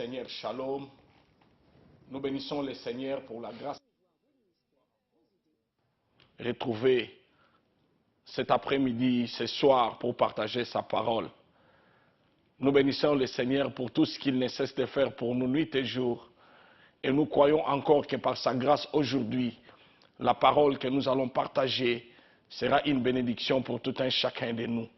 Seigneur, shalom. Nous bénissons le Seigneur pour la grâce retrouvée cet après-midi, ce soir, pour partager sa parole. Nous bénissons le Seigneur pour tout ce qu'il ne cesse de faire pour nous nuit et jour. Et nous croyons encore que par sa grâce aujourd'hui, la parole que nous allons partager sera une bénédiction pour tout un chacun de nous.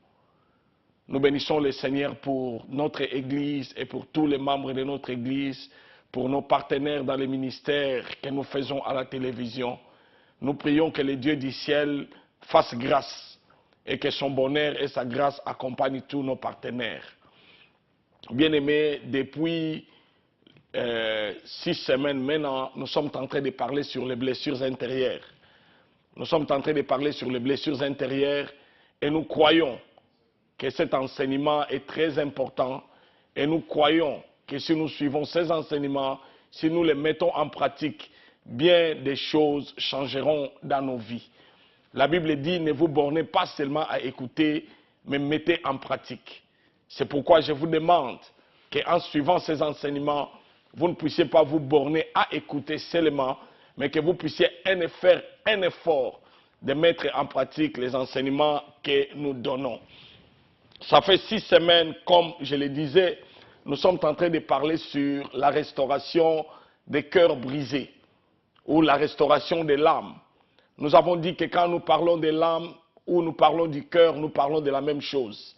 Nous bénissons le Seigneur pour notre Église et pour tous les membres de notre Église, pour nos partenaires dans les ministères que nous faisons à la télévision. Nous prions que le Dieu du ciel fasse grâce et que son bonheur et sa grâce accompagnent tous nos partenaires. Bien-aimés, depuis 6 semaines maintenant, nous sommes en train de parler sur les blessures intérieures. Nous sommes en train de parler sur les blessures intérieures et nous croyons que cet enseignement est très important et nous croyons que si nous suivons ces enseignements, si nous les mettons en pratique, bien des choses changeront dans nos vies. La Bible dit, ne vous bornez pas seulement à écouter, mais mettez en pratique. C'est pourquoi je vous demande qu'en suivant ces enseignements, vous ne puissiez pas vous borner à écouter seulement, mais que vous puissiez faire un effort de mettre en pratique les enseignements que nous donnons. Ça fait 6 semaines, comme je le disais, nous sommes en train de parler sur la restauration des cœurs brisés ou la restauration de l'âme. Nous avons dit que quand nous parlons de l'âme ou nous parlons du cœur, nous parlons de la même chose.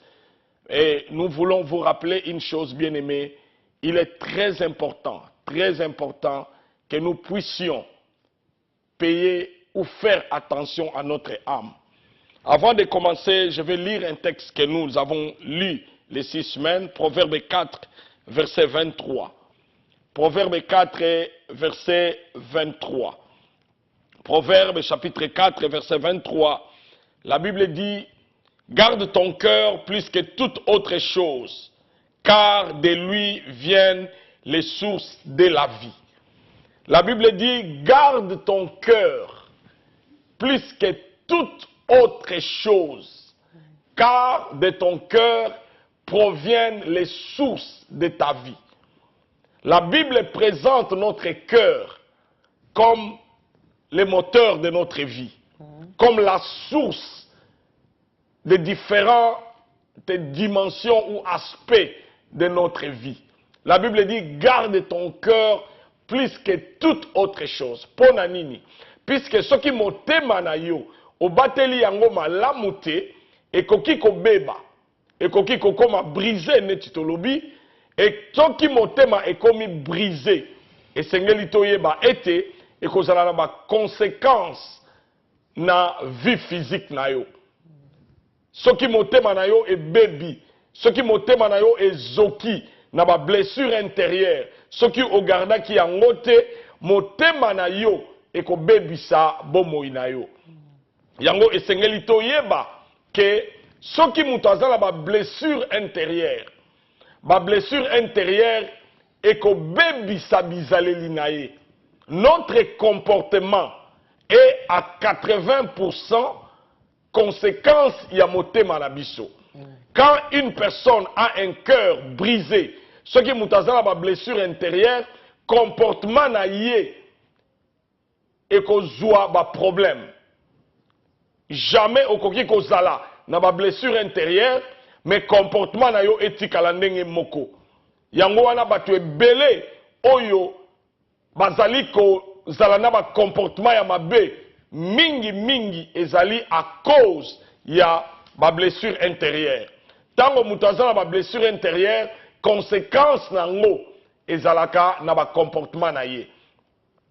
Et nous voulons vous rappeler une chose, bien-aimée, il est très important que nous puissions payer ou faire attention à notre âme. Avant de commencer, je vais lire un texte que nous avons lu les 6 semaines, Proverbe 4, verset 23. Proverbe 4, verset 23. Proverbe chapitre 4, verset 23. La Bible dit, « Garde ton cœur plus que toute autre chose, car de lui viennent les sources de la vie. » La Bible dit, « Garde ton cœur plus que toute autre chose, car de ton cœur proviennent les sources de ta vie. » La Bible présente notre cœur comme le moteur de notre vie, comme la source de différentes dimensions ou aspects de notre vie. La Bible dit, garde ton cœur plus que toute autre chose. Pona nini? Puisque ce qui motema na yo, obateli yango malamu te, ekoki kobeba, ekoki kokoma brisé neti tolobi, et soki motema ekomi brisé, et sengeli toyeba ete, ekozala na ba conséquence na vie physique na yo. Soki motema na yo ebebi, soki motema na yo ezoki, na ba blessure intérieure, soki ogardaki yango te, motema na yo ekobebisa bomoi na yo. Yango esengeli toyeba ke soki mutu azala ba blessure intérieure ekobebisa bizaleli na ye. Notre comportement est à 80% conséquence ya motema na biso. Quand une personne a un cœur brisé, ce qui mutazala ba blessure intérieure, comportement na ye et kozwa ba problème. Jamais okoki kozala na ba blessure intérieure, mais comportement na yo etikala ndenge moko. Yango wana batu ebele oyo bazali kozala na ba comportement ya mabe mingi ezali à cause ya ba blessure intérieure. Tango mutu azala ba blessure intérieure, conséquence nango ezalaka na ba comportement na ye.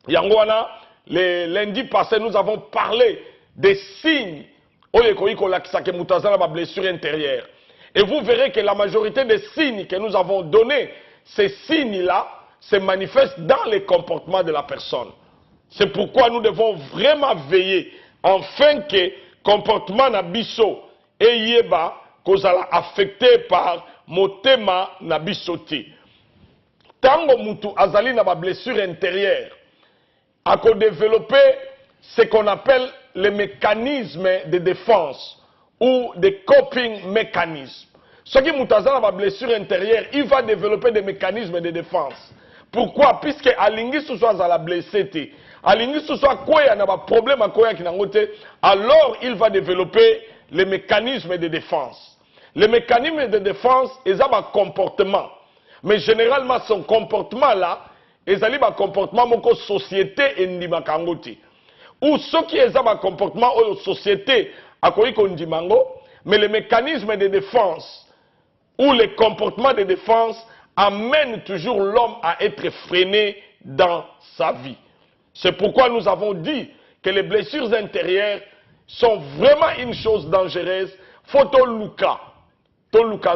Yango wana, le lundi passé, nous avons parlé des signes oyo ekoki kolakisa ke mutu azala ba blessure intérieure. Et vous verrez que la majorité des signes que nous avons donnés, ces signes-là se manifestent dans les comportements de la personne. C'est pourquoi nous devons vraiment veiller afin que le comportement na biso et yeba kozala affecté par motema na biso te. Tango mutu azali na ba blessure intérieure, a développer ce qu'on appelle les mécanismes de défense ou des coping mécanismes. Ce qui a ma blessure intérieure, il va développer des mécanismes de défense. Pourquoi? Puisque alingi sous soit à la blessée, alingi sous soit quoi il y a un problème à quoi alors il va développer les mécanismes de défense. Les mécanismes de défense, ils ont un comportement. Mais généralement, son comportement là, ils ont un comportement de société et de ou ceux qui ont un comportement de société à quoi mais les mécanismes de défense ou les comportements de défense amènent toujours l'homme à être freiné dans sa vie. C'est pourquoi nous avons dit que les blessures intérieures sont vraiment une chose dangereuse. Faut Toluka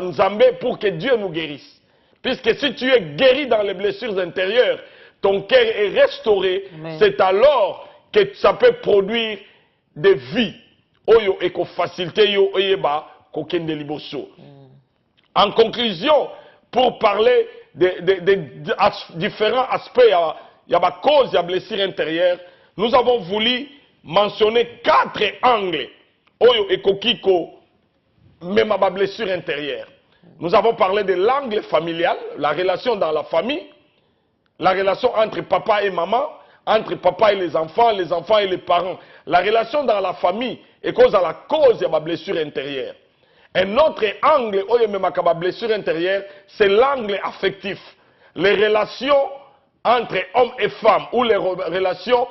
Nzambe pour que Dieu nous guérisse. Puisque si tu es guéri dans les blessures intérieures, ton cœur est restauré, c'est alors que ça peut produire des vies. Oyo eko facilité yo oyeba kokende liboso. En conclusion, pour parler de différents aspects, il y a ma cause, il y a blessure intérieure, nous avons voulu mentionner 4 angles. Oyo ekokiko, même ma blessure intérieure. Nous avons parlé de l'angle familial, la relation dans la famille, la relation entre papa et maman, entre papa et les enfants et les parents. La relation dans la famille est cause à la cause de ma blessure intérieure. Un autre angle, ma blessure intérieure, c'est l'angle affectif. Les relations entre hommes et femmes, ou les relations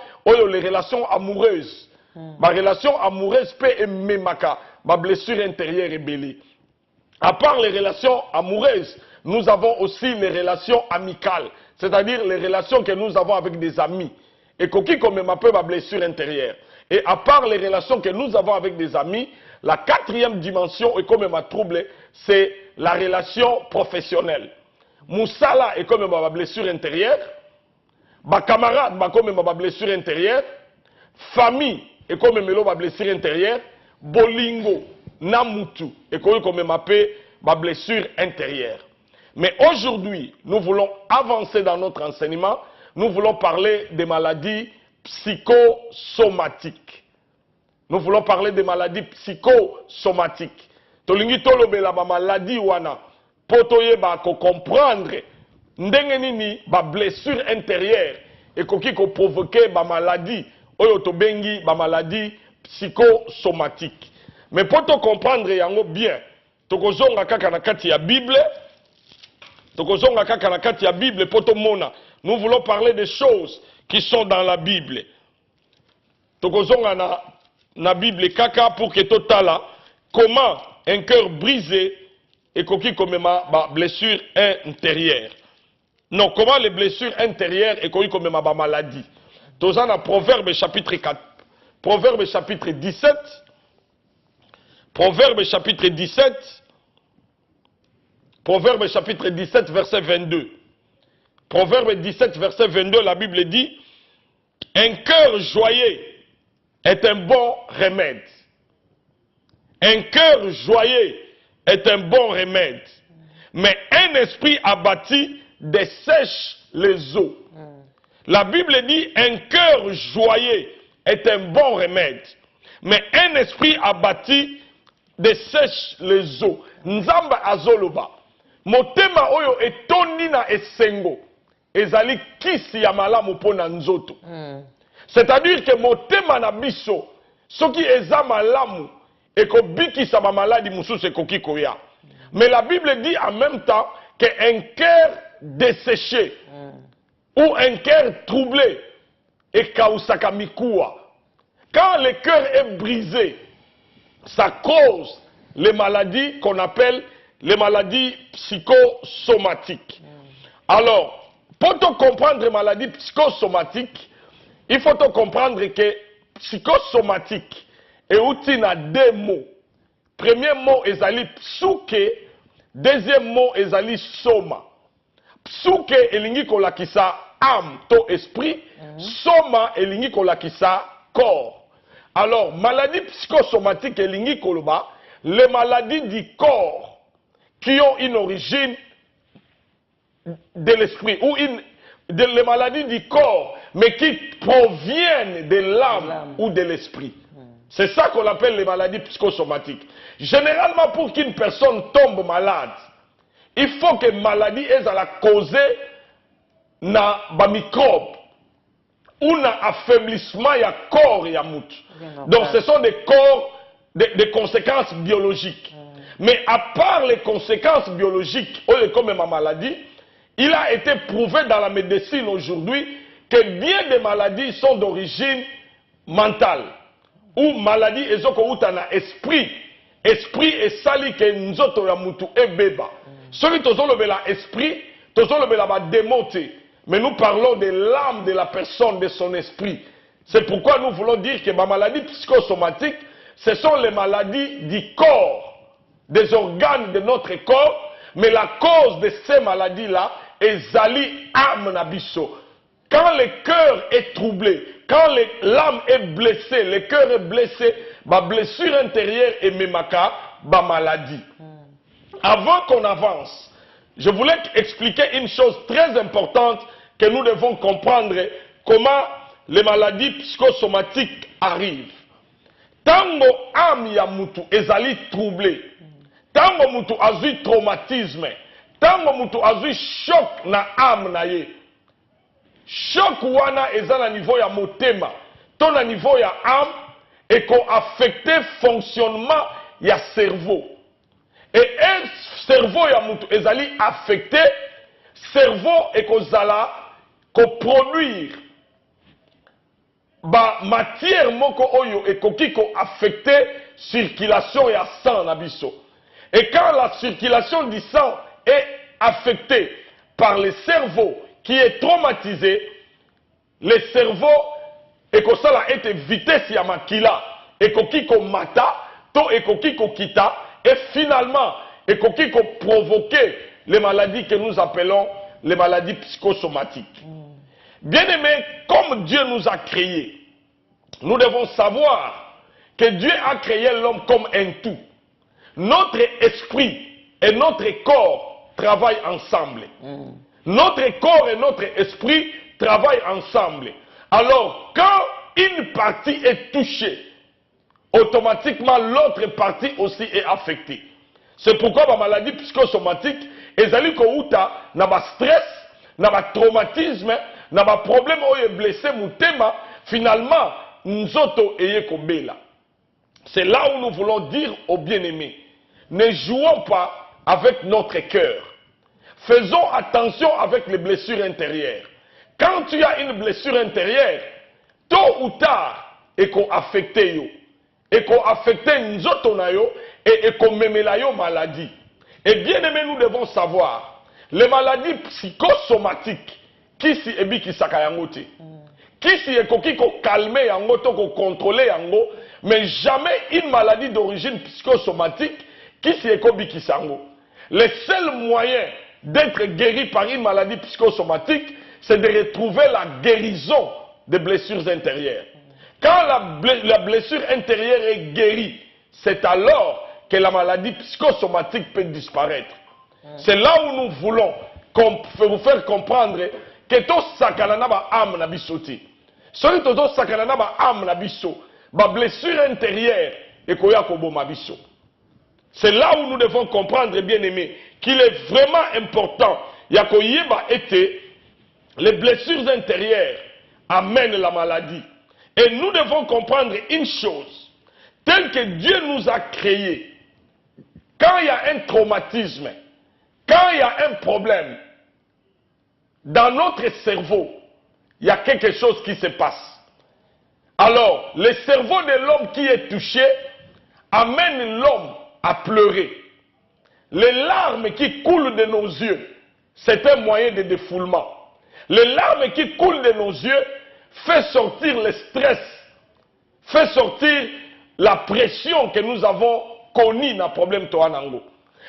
amoureuses. Ma relation amoureuse peut aimer ma blessure intérieure est belle. À part les relations amoureuses, nous avons aussi les relations amicales, c'est-à-dire les relations que nous avons avec des amis. Et qui comme ma blessure intérieure. Et à part les relations que nous avons avec des amis, la 4e dimension est comme ma trouble, c'est la relation professionnelle. Moussala est comme ma blessure intérieure, ma camarade est comme ma blessure intérieure, famille est comme ma blessure intérieure, bolingo, namutu est comme ma blessure intérieure. Mais aujourd'hui, nous voulons avancer dans notre enseignement, nous voulons parler des maladies psychosomatiques. Nous voulons parler des maladies psychosomatiques. Tolingi tolobela ba maladie wana potoye ba ko comprendre ndenge nini ba blessure intérieure et koki ko provoquer ba maladie oyo to bengi ba maladie psychosomatique. Mais pour te comprendre yango bien, tokozonga kaka na kati ya Bible, tokozonga kaka na kati ya Bible poto mona. Nous voulons parler des choses qui sont dans la Bible. Tokozonga na Bible kaka pour que totala comment un cœur brisé et koki comme ma blessure intérieure. Non, comment les blessures intérieures et koki comme ma maladie. Tozana Proverbe chapitre 4. Proverbe chapitre 17. Proverbe chapitre 17. Proverbe chapitre 17 verset 22. Proverbe 17 verset 22, la Bible dit: un cœur joyeux est un bon remède. Un cœur joyeux est un bon remède. Mais un esprit abattu dessèche les eaux. La Bible dit: un cœur joyeux est un bon remède. Mais un esprit abattu dessèche les eaux. Nzamba azoloba. Motema oyo etoni na esengo. Ezali kisi ya malamu pona nzoto. C'est-à-dire que motema na biso soki eza malamu eko bikisa ma maladie mususu ekoki koya. Mais la Bible dit en même temps qu'un cœur desséché ou un cœur troublé ekausaka mikuwa. Quand le cœur est brisé, ça cause les maladies qu'on appelle les maladies psychosomatiques. Alors, pour te comprendre les maladies psychosomatiques, il faut te comprendre que psychosomatique est outil à 2 mots. Premier mot est psuke, deuxième mot est soma. Psuke elingi kolakisa âme, to esprit, soma elingi kolakisa corps. Alors, maladie psychosomatique elingi koloba, les maladies du corps qui ont une origine de l'esprit, ou les maladies du corps, mais qui proviennent de l'âme ou de l'esprit. C'est ça qu'on appelle les maladies psychosomatiques. Généralement, pour qu'une personne tombe malade, il faut que la maladie ait la causée na ba microbe ou na affaiblissement ya corps ya moutou. Donc ce sont des corps, des conséquences biologiques. Mais à part les conséquences biologiques, comme ma maladie, il a été prouvé dans la médecine aujourd'hui que bien des maladies sont d'origine mentale. Ou maladie ezokouta esprit. Esprit est sali que nzoto ya mutu e beba. Celui qui a esprit, a démonté. Mais nous parlons de l'âme de la personne, de son esprit. C'est pourquoi nous voulons dire que les maladies psychosomatiques, ce sont les maladies du corps, des organes de notre corps, mais la cause de ces maladies-là est zali âme nabiso. Quand le cœur est troublé, quand l'âme est blessée, le cœur est blessé, ma blessure intérieure est memaka, ma maladie. Avant qu'on avance, je voulais expliquer une chose très importante que nous devons comprendre, comment les maladies psychosomatiques arrivent. Tango âme ya mutu ezali troublé, tango mutu azui traumatisme, tango mutu azui choc na âme na ye. Choc wana ezala niveau ya motema, ton na niveau ya âme, et qu'on affecte fonctionnement ya cerveau. Et un cerveau ya mutu ezali affecté, cerveau et kozala ko produire ba matière moko oyo et koki ko affecté circulation ya sang na biso. Et quand la circulation du sang est affectée par le cerveau qui est traumatisé, le cerveau et que ça a été vitesse ya makila et koki ko mata to et koki ko kita et finalement et koki ko provoquer les maladies que nous appelons les maladies psychosomatiques. Bien-aimés, comme Dieu nous a créés, nous devons savoir que Dieu a créé l'homme comme un tout. Notre esprit et notre corps travaillent ensemble. Notre corps et notre esprit travaillent ensemble. Alors, quand une partie est touchée, automatiquement l'autre partie aussi est affectée. C'est pourquoi la maladie psychosomatique est allée na ba stress, na ba traumatisme, na ba problème où est blessé mutema, finalement nzoto eye kobela. C'est là où nous voulons dire aux bien-aimés, ne jouons pas avec notre cœur. Faisons attention avec les blessures intérieures. Quand tu as une blessure intérieure, tôt ou tard, et qu'on affecte yo, et qu'on affecte nzoto na yo, et qu'on memela yo maladie. Et bien aimé, nous devons savoir, les maladies psychosomatiques, qui si ebi ki sakayangote, qui si ekoki ko calmer yango, to ko contrôler yango, mais jamais une maladie d'origine psychosomatique, qui si ekobi ki sango. Le seul moyen d'être guéri par une maladie psychosomatique, c'est de retrouver la guérison des blessures intérieures. Quand la blessure intérieure est guérie, c'est alors que la maladie psychosomatique peut disparaître. C'est là où nous voulons vous faire comprendre que tout sakanana ba âme na bisoti. Celui tout sakanana ba âme na biso, ba blessure intérieure et koya kobo mabiso. C'est là où nous devons comprendre, bien aimé, qu'il est vraiment important. Yakoyeba était les blessures intérieures amènent la maladie. Et nous devons comprendre une chose, tel que Dieu nous a créés. Quand il y a un traumatisme, quand il y a un problème, dans notre cerveau, il y a quelque chose qui se passe. Alors, le cerveau de l'homme qui est touché amène l'homme à pleurer. Les larmes qui coulent de nos yeux, c'est un moyen de défoulement. Les larmes qui coulent de nos yeux fait sortir le stress, fait sortir la pression que nous avons connue dans le problème Toanango.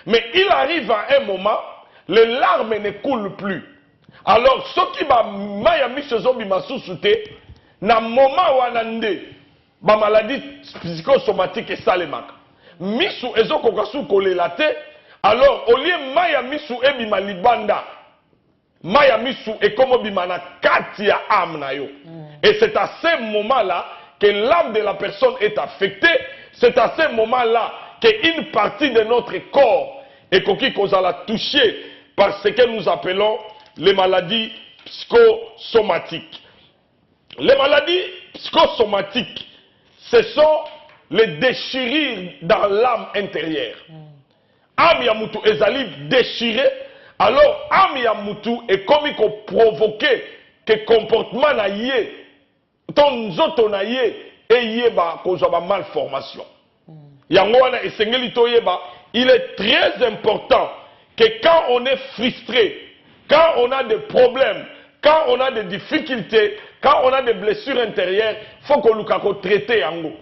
Mais il arrive à un moment, les larmes ne coulent plus. Alors, ce qui va mayami sezobi masusute, na moment wanande, ba maladie psychosomatique et salemaka. Misu ezoko kasu kolelate, alors au lieu maya misu ebima libanda, maya misu ekomo bimana kati ya âme na yo. Et c'est à ce moment-là que l'âme de la personne est affectée, c'est à ce moment-là qu'une partie de notre corps est qui la toucher par ce que nous appelons les maladies psychosomatiques. Les maladies psychosomatiques, ce sont les déchirures dans l'âme intérieure. Âme Yamutu ezali déchiré, alors âme Yamutu est comme provoquer que comportement na yé, ton nzoto na yé, et yé ba kozwa malformation. Yango wana esengeli to yeba, il est très important que quand on est frustré, quand on a des problèmes, quand on a des difficultés, quand on a des blessures intérieures, il faut qu'on nous traite yango.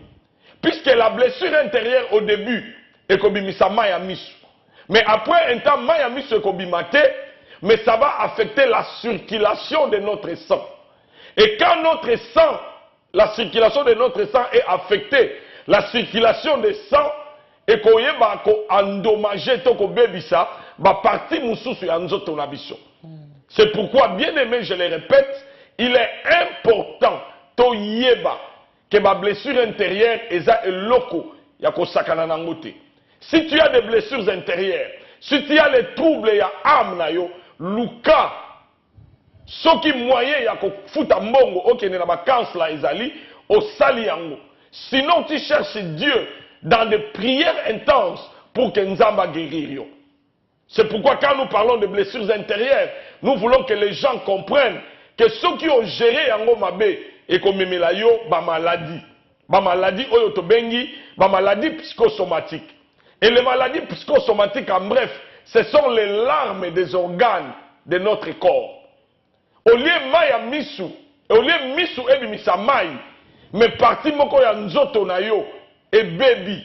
Puisque la blessure intérieure au début est comme maya misu. Mais après un temps, maya misu est comme mais ça va affecter la circulation de notre sang. Et quand notre sang, la circulation de notre sang est affectée, la circulation des sang et qu'on y va endommager tout ko bebisa, ba partie mususu ya nzoto na biso. C'est pourquoi, bien aimé, je le répète, il est important to yeba que ma blessure intérieure eza eloko ya ko sakana nangote. Si tu as des blessures intérieures, si tu as les troubles ya âme na yo, luka soki moyen ya ko futa mbongo okene na vacances la ezali au sali yango. Sinon tu cherches Dieu dans des prières intenses pour que Nzamba guérir. C'est pourquoi quand nous parlons de blessures intérieures, nous voulons que les gens comprennent que ceux qui ont géré yango mabe et comme memela yo ba maladie oyo to bengi ba maladie psychosomatique. Et les maladies psychosomatiques en bref, ce sont les larmes des organes de notre corps. Au lieu maya misu, au lieu misu ebimisa mai, mais parti moko ya nzoto na yo et baby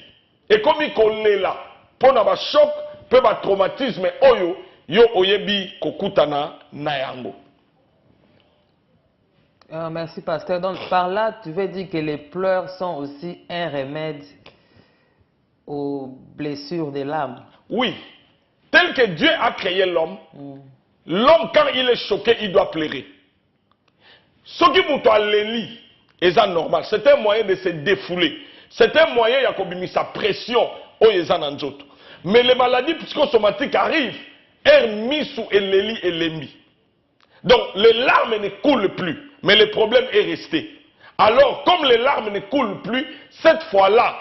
et comme ikolela pour na ba choc pe ba traumatisme oyo yo oyebi kokutana na yango. Merci pasteur. Donc par là, tu veux dire que les pleurs sont aussi un remède aux blessures de l'âme. Oui. Tel que Dieu a créé l'homme, l'homme quand il est choqué, il doit pleurer. Ce qui m'a dit, c'est normal. C'est un moyen de se défouler. C'est un moyen de sa pression. Mais les maladies psychosomatiques arrivent, Hermisu et Léli et Lémi. Donc les larmes ne coulent plus, mais le problème est resté. Alors comme les larmes ne coulent plus, cette fois-là,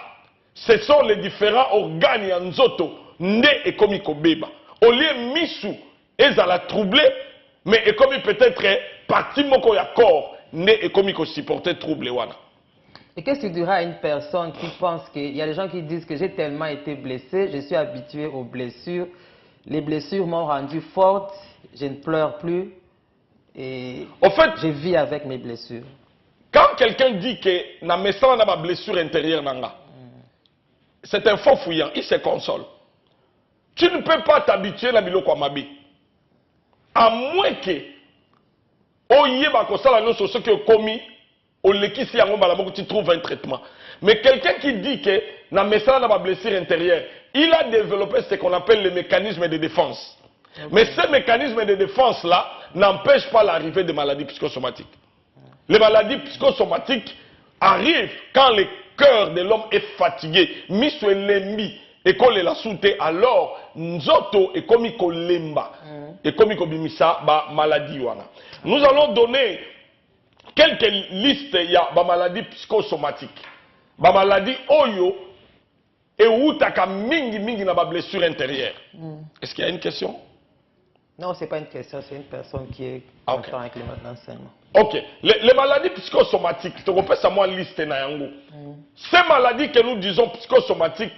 ce sont les différents organes yanzoto, nde et komiko beba. Au lieu misu, ils la troublé, mais et comme peut-être parti moko ya corps, nde et komiko supporter trouble wana. Et qu'est-ce que tu diras à une personne qui pense qu'il y a des gens qui disent que j'ai tellement été blessé, je suis habitué aux blessures, les blessures m'ont rendu forte, je ne pleure plus et en fait, je vis avec mes blessures. Quand quelqu'un dit que na messana na ma blessure intérieure nanga, c'est un faux fouillant, il se console. Tu ne peux pas t'habituer à biloko mabe. À moins que oyeba kosala nyonso ce que commis au lekisi yango malaboko tu trouves un traitement. Mais quelqu'un qui dit que na mesala na ma blessure intérieure, il a développé ce qu'on appelle le mécanisme de défense. Okay. Mais ce mécanisme de défense là n'empêche pas l'arrivée des maladies psychosomatiques. Les maladies psychosomatiques arrivent quand le cœur de l'homme est fatigué. Miso lembi et qu'on la soute alors nzoto et comme lemba et comme bimisa ba maladie wana. Nous allons donner quelques listes ya ba maladie psychosomatique. Ba maladie oyo et outaka mingi mingi na ba blessure intérieure. Est-ce qu'il y a une question? Non, c'est pas une question, c'est une personne qui est okay. Avec l'enseignement. Ok. Les maladies psychosomatiques, tu repères ça moi liste na yango. Ces maladies que nous disons psychosomatiques,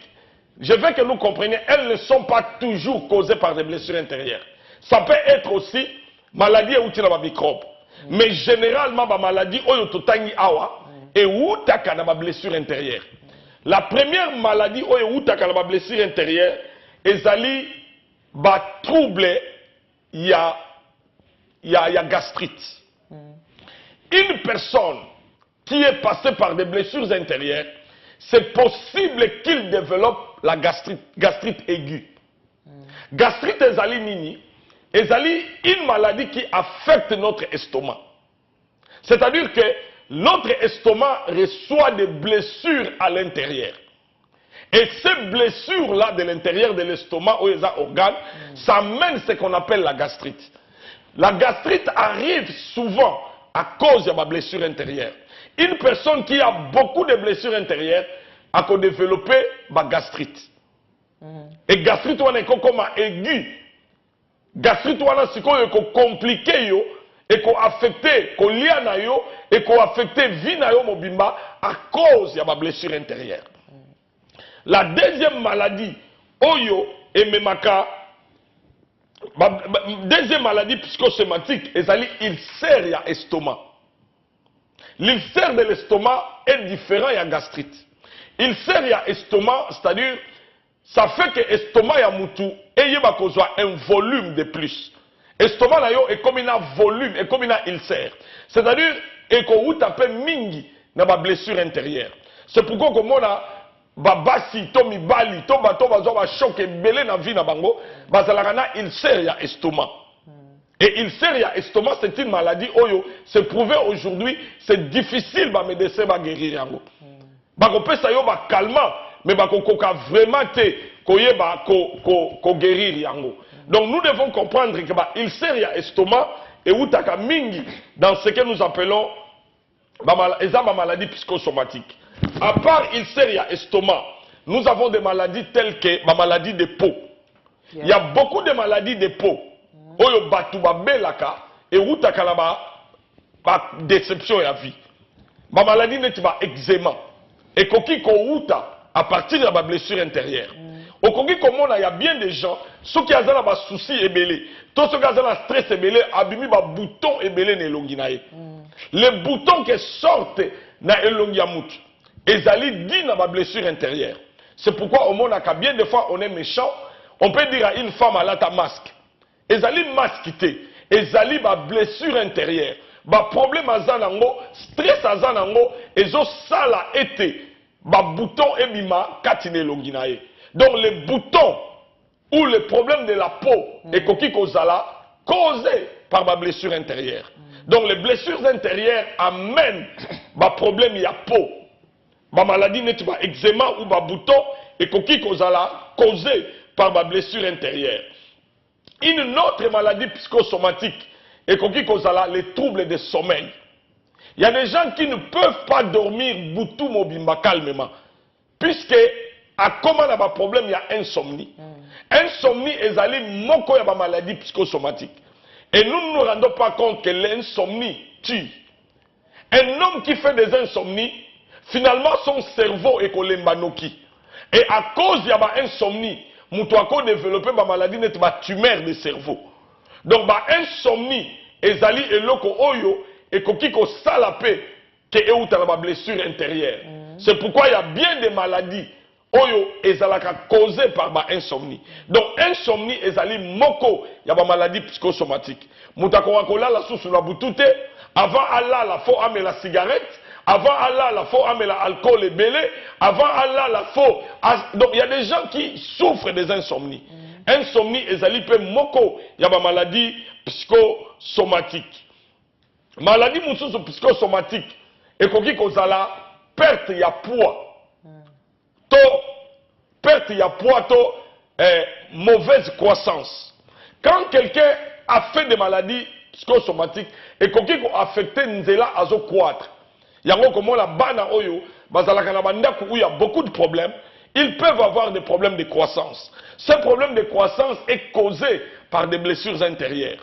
je veux que nous comprenions, elles ne sont pas toujours causées par des blessures intérieures. Ça peut être aussi maladie ou tina microbe. Mais généralement, ma maladie oyo totangi awa et outaka na blessure intérieure. La première maladie oyo outaka na blessure intérieure, ezali ba trouble ya gastrite. Une personne qui est passée par des blessures intérieures, c'est possible qu'il développe la gastrite aiguë. Gastrite ezali nini? Ezali une maladie qui affecte notre estomac. C'est-à-dire que notre estomac reçoit des blessures à l'intérieur. Et ces blessures-là de l'intérieur de l'estomac, ou les organes, ça mène ce qu'on appelle la gastrite. La gastrite arrive souvent à cause de ma blessure intérieure. Une personne qui a beaucoup de blessures intérieures a développé ma gastrite. Et gastrite, on est comme aigu. Gastrite, on est compliqué, et qu'on affecté, qu'on lia na yo, et qu'on affecté vie na yo mobimba à cause de ma blessure intérieure. La deuxième maladie, Oyo et Memaka, deuxième maladie psychosomatique, ulcère ya estomac. L'ulcère de l'estomac est différent ya gastrite. Ulcère ya estomac, c'est-à-dire, ça fait que l'estomac ya mutu eye bakozwa un volume de plus. Estomac na yo est comme un volume, est comme un ulcère. C'est-à-dire, et qu'on ou tape mingi na ba blessure intérieure. C'est pourquoi comme on a babasi to mibali to bato bazo ba choc ebele na vie na bango bazalaka na ulcère ya estomac. Et ulcère ya estomac c'est une maladie oyo c'est prouvé aujourd'hui c'est difficile ba médecin ba guérir yango. Ba ko pesa yo ba calmant mais ba ko koka vraiment te koyeba ko guérir yango. Donc nous devons comprendre que ba ulcère ya estomac et utaka mingi dans ce que nous appelons ba maladie psychosomatique. À part ulcère ya estomac, nous avons des maladies telles que la maladie de peau. Il y a beaucoup de maladies de peau. Oyo batu ba belaka et utaka la ba déception ya vie. Ba maladie n'est pas eczéma. Et koki ko uta à partir de la blessure intérieure. Au koki komona il y a bien des gens ceux qui ont des soucis ébélés, tous ceux qui ont des stress ébélé, abimi ba bouton ébélé ne longinaye. Les boutons qui sortent na elongiamut. Ezali dit dans ma blessure intérieure. C'est pourquoi au monde a bien des fois on est méchant, on peut dire à une femme à la ta masque. Ezali masquité, ezali ma blessure intérieure. Ba problème à zanango, stress à zanango, ezo sala été, ba bouton ebima katine longinaye. Donc les boutons ou les problèmes de la peau et koki kozala causés par ma blessure intérieure. Donc les blessures intérieures amènent ma problème ya peau. Ma maladie n'est pas eczéma ou ma bouton et koki kozala causé par ma blessure intérieure. Une autre maladie psychosomatique et koki kozala les troubles de sommeil. Il y a des gens qui ne peuvent pas dormir boutou mobimba calmement puisque à comment na ba problème il y a insomnie. Insomnie est allé moko ya ba maladie psychosomatique. Et nous ne nous rendons pas compte que l'insomnie tue. Un homme qui fait des insomnies, finalement son cerveau est kolembanoki. Et à cause de l'insomnie, Moutouako développé ma maladie n'est pas tumeur de cerveau. Donc ma insomnie est allée et loko oyo et kokiko salapé que est ma blessure intérieure. C'est pourquoi il y a bien des maladies oyo ezalaka causé par ma insomnie. Donc insomnie ezali moko ya ba maladie psychosomatique. Moutako wakola la sous la boutute avant Allah la faut amener la cigarette, avant Allah la faut amener l'alcool et belé, avant Allah la faut. Donc il y a des gens qui souffrent des insomnies. Insomnie ezali pe moko ya ba maladie psychosomatique. Maladie mususu psychosomatique et koki kozala perte ya poids. Perte ya poids, mauvaise croissance. Quand quelqu'un a fait des maladies psychosomatiques et quelqu'un a affecté nzela azo croître, yango comme la bana oyo, bazalaka na bandako où il y a beaucoup de problèmes, ils peuvent avoir des problèmes de croissance. Ce problème de croissance est causé par des blessures intérieures.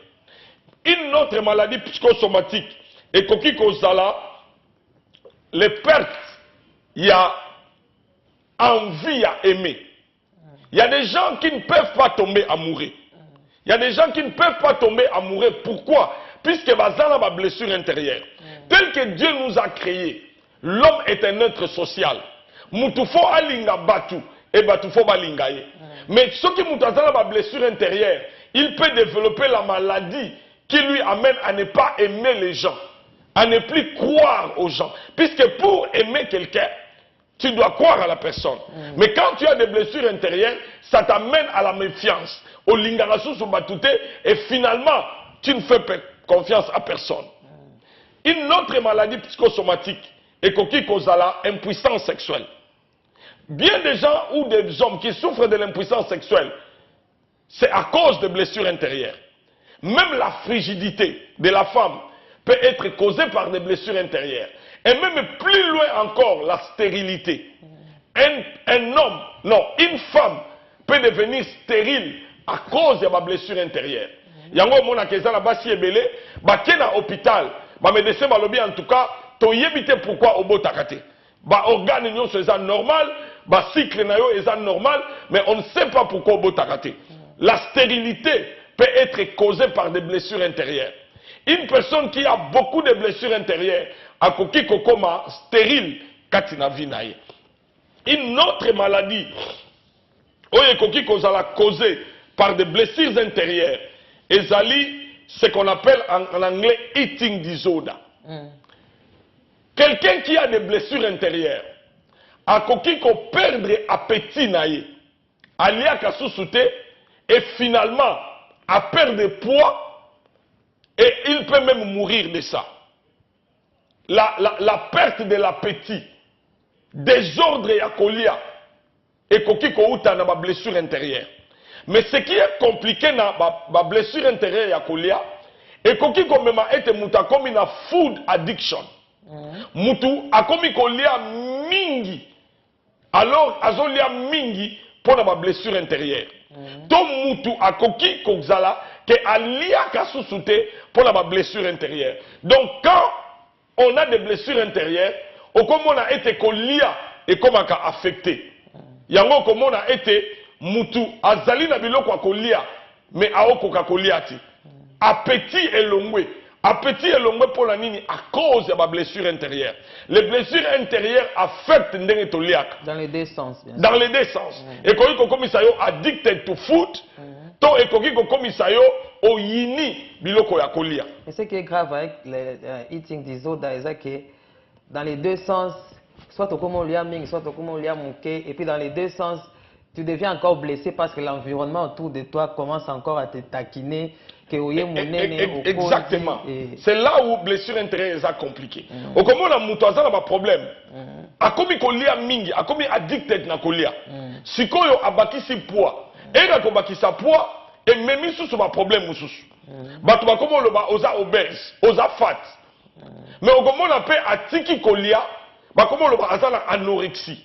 Une autre maladie psychosomatique est koki kozala les pertes, il y a envie à aimer. Il y a des gens qui ne peuvent pas tomber amoureux. Il y a des gens qui ne peuvent pas tomber amoureux. Pourquoi? Puisque bazala ma blessure intérieure. Tel que Dieu nous a créés, l'homme est un être social. Moutufo alinga batu et batufo balingaye. Mais ce qui moutazala ma blessure intérieure, il peut développer la maladie qui lui amène à ne pas aimer les gens, à ne plus croire aux gens. Puisque pour aimer quelqu'un, tu dois croire à la personne. Mais quand tu as des blessures intérieures, ça t'amène à la méfiance, au lingarasu batouté, et finalement, tu ne fais confiance à personne. Une autre maladie psychosomatique est qui cause la impuissance sexuelle. Bien des gens ou des hommes qui souffrent de l'impuissance sexuelle, c'est à cause de blessures intérieures. Même la frigidité de la femme peut être causée par des blessures intérieures. Et même plus loin encore, la stérilité. Un homme, non, une femme peut devenir stérile à cause de ma blessure intérieure. Yango mona keza na basi ebele, ba kena hôpital, ba médecin balobi en tout cas, to yebite pourquoi obotaka te. Ba organe nyonso eza normal, ba cycle na yo eza normal, mais on ne sait pas pourquoi obotaka te. La stérilité peut être causée par des blessures intérieures. Une personne qui a beaucoup de blessures intérieures a koki kokoma stérile katina vinaye. Une autre maladie oye koki kozala causée par des blessures intérieures ezali ce qu'on appelle en anglais eating disorder. Quelqu'un qui a des blessures intérieures a koki ko perdre appétit naye alia kasusute et finalement à perdre de poids et il peut même mourir de ça. La perte de l'appétit, désordre ya kolia et koki ko uta na ba blessure intérieure. Mais ce qui est compliqué na ba blessure intérieure ya kolia et koki ko mema ete muta komi na food addiction. Mutu akomi kolia mingi. Alors azolia mingi pour na ba blessure intérieure. Donc mutu akoki kozala que alia kasusute pour la blessure intérieure. Donc quand on a des blessures intérieures, comme on a été kolia et comme on a affecté. Yango comme on a été mutu azali na biloko kolia mais aoko kolia ti. Appétit elongwe. Appétit elongwe pour la nini à cause de ma blessure intérieure. Les blessures intérieures affectent ndenge toliak. Dans les deux sens. Bien sûr. Dans les deux sens. Et quand on commence à addicted to food, to ekoki ko komisa yo oyini biloko ya kolia. Et ce qui est grave avec le eating disorder, c'est que dans les deux sens, soit au comment lia ming, soit au comment lia mouké, et puis dans les deux sens, tu deviens encore blessé parce que l'environnement autour de toi commence encore à te taquiner. Exactement. C'est là où blessure intérieure est compliquée. Au comment on a moutouazan a un problème. A comme kolia mingi, a comme addicted na kolia. Si koyo abaki si poids, et la kobaki sa poids, et même sous un problème sous. Batu ba comme le ba osa obèse, osa fat. Mais au comment on appelle atiki kolia, ba comme le ba azala anorexie.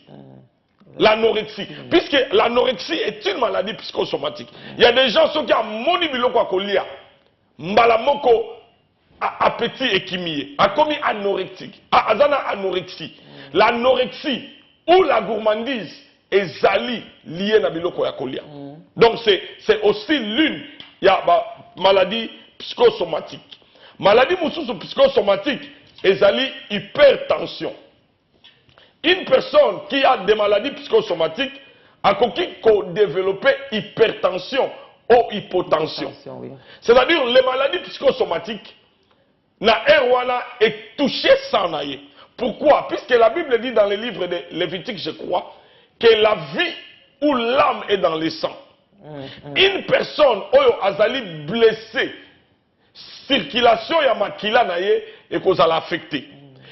L'anorexie. Puisque l'anorexie est une maladie psychosomatique. Il y a des gens qui ont moni biloko kolia. Mbalamoko appétit équimié. A commis anorexique. Azana anorexie. L'anorexie ou la gourmandise est zali liée à biloko kolia. Donc c'est aussi l'une. Il y a maladie psychosomatique. Maladie psychosomatique est zali hypertension. Une personne qui a des maladies psychosomatiques a développé hypertension ou hypotension. Oui. C'est-à-dire les maladies psychosomatiques, na erwana est touché sans naïe. Pourquoi? Puisque la Bible dit dans le livre de Lévitique, je crois, que la vie ou l'âme est dans le sang. Une personne oyo azali blessée, circulation ya makila naïe et qu'on a affecté.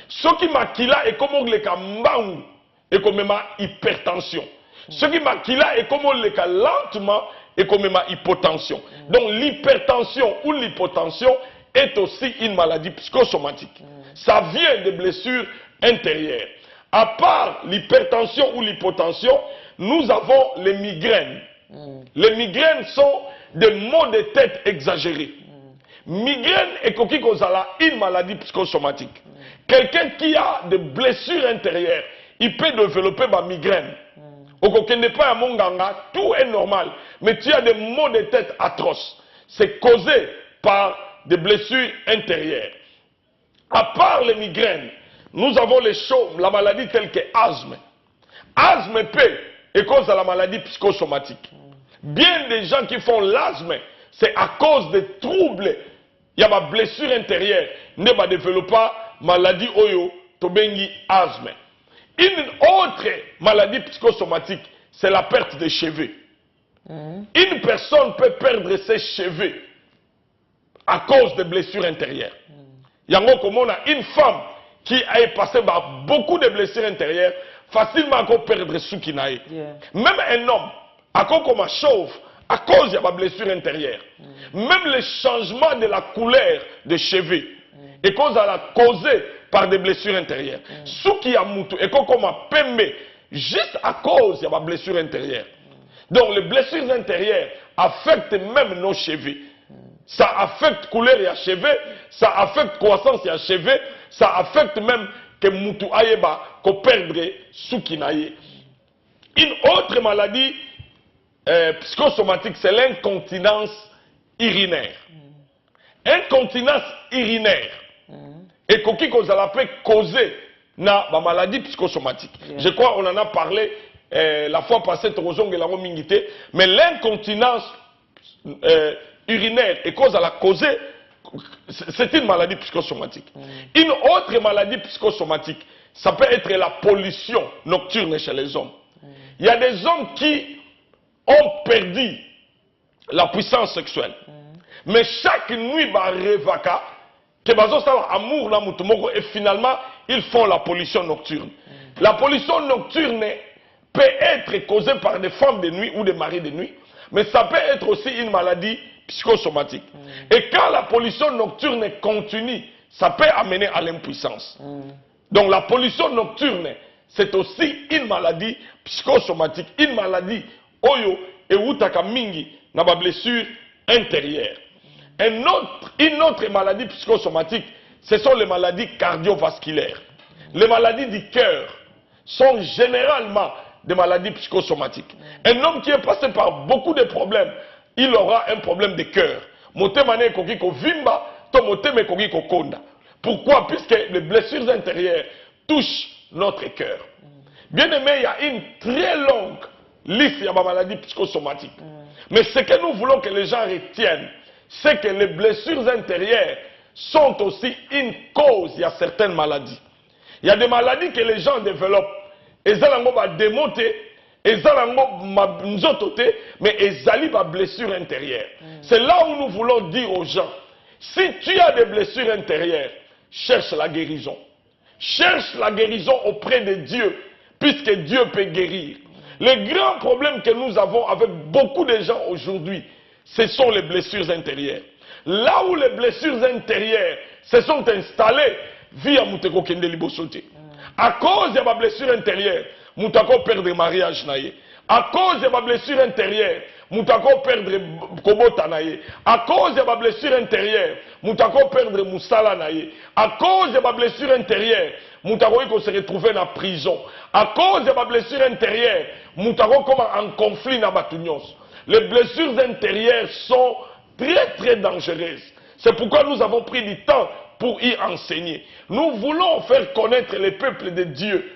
Ce qui makila est comme le kambangu et comme hypertension. Ce qui makila est comme le lentement et comme hypotension. Donc l'hypertension ou l'hypotension est aussi une maladie psychosomatique. Ça vient de blessures intérieures. À part l'hypertension ou l'hypotension, nous avons les migraines. Les migraines sont des maux de tête exagérés. Migraine est une maladie psychosomatique. Quelqu'un qui a des blessures intérieures, il peut développer ma migraine. Tout est normal, mais tu as des maux de tête atroces. C'est causé par des blessures intérieures. À part les migraines, nous avons la maladie telle que asthme. Asthme peut est cause de la maladie psychosomatique. Bien des gens qui font l'asthme, c'est à cause des troubles. Il y a ma blessure intérieure, ne va développer maladie oyo, tobengi asthme. Une autre maladie psychosomatique, c'est la perte des cheveux. Une personne peut perdre ses cheveux à cause de blessures intérieures. Yango comme on a une femme qui a passé par beaucoup de blessures intérieures, facilement à perdre ce qui n'a. Même un homme, à cause comme chauve, à cause de la blessure intérieure. Même le changement de la couleur des cheveux, et cause à la causée par des blessures intérieures. Ce qui a moutou, et comme pembe, juste à cause de la blessure intérieure. Donc les blessures intérieures affectent même nos cheveux. Ça affecte couleur et cheveux, ça affecte croissance et cheveux, ça affecte même que moutou aïeba, qu'on perdre ce qui n'a. Une autre maladie psychosomatique, c'est l'incontinence urinaire. Incontinence urinaire. Et qui peut causer na maladie psychosomatique. Je crois qu'on en a parlé la fois passée, mais l'incontinence urinaire et cause à la causer, c'est une maladie psychosomatique. Une autre maladie psychosomatique, ça peut être la pollution nocturne chez les hommes. Il y a des hommes qui ont perdu la puissance sexuelle. Mais chaque nuit, amour, et finalement, ils font la pollution nocturne. La pollution nocturne peut être causée par des femmes de nuit ou des maris de nuit, mais ça peut être aussi une maladie psychosomatique. Et quand la pollution nocturne continue, ça peut amener à l'impuissance. Donc la pollution nocturne, c'est aussi une maladie psychosomatique, une maladie oyo et utaka mingi na ba blessure intérieure. Une autre maladie psychosomatique, ce sont les maladies cardiovasculaires. Les maladies du cœur sont généralement des maladies psychosomatiques. Un homme qui est passé par beaucoup de problèmes, il aura un problème de cœur. Pourquoi? Puisque les blessures intérieures touchent notre cœur. Bien aimé, il y a une très longue liste de maladies psychosomatiques. Mais ce que nous voulons que les gens retiennent, c'est que les blessures intérieures sont aussi une cause de certaines maladies. Il y a des maladies que les gens développent. Ils ont démonté, ils ont mais ils ont des blessures intérieures. C'est là où nous voulons dire aux gens, si tu as des blessures intérieures, cherche la guérison. Cherche la guérison auprès de Dieu, puisque Dieu peut guérir. Le grand problème que nous avons avec beaucoup de gens aujourd'hui, ce sont les blessures intérieures. Là où les blessures intérieures se sont installées, via Mouteko Kende Libosote. À cause de ma blessure intérieure, Moutako perdre mariage naïe. À cause de ma blessure intérieure, Moutako perdre Kobota naïe. À cause de ma blessure intérieure, Moutako perdre Moussala naïe. À cause de ma blessure intérieure, Moutako se retrouver en prison. À cause de ma blessure intérieure, Moutako comme en conflit na Batunios. Les blessures intérieures sont très très dangereuses. C'est pourquoi nous avons pris du temps pour y enseigner. Nous voulons faire connaître les peuples de Dieu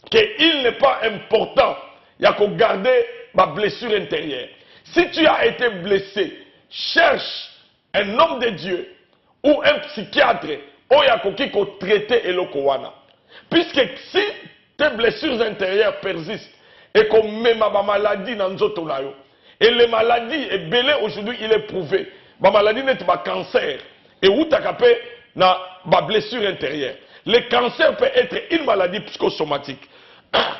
qu'il n'est pas important, il y a qu'à garder ma blessure intérieure. Si tu as été blessé, cherche un homme de Dieu ou un psychiatre ou il y a qu'à traiter Elokowana. Puisque si tes blessures intérieures persistent et qu'on met ma maladie dans notre layo, et les maladies, et belé aujourd'hui, il est prouvé. Ma maladie n'est pas cancer. Et où t'as capé na ma blessure intérieure. Le cancer peut être une maladie psychosomatique.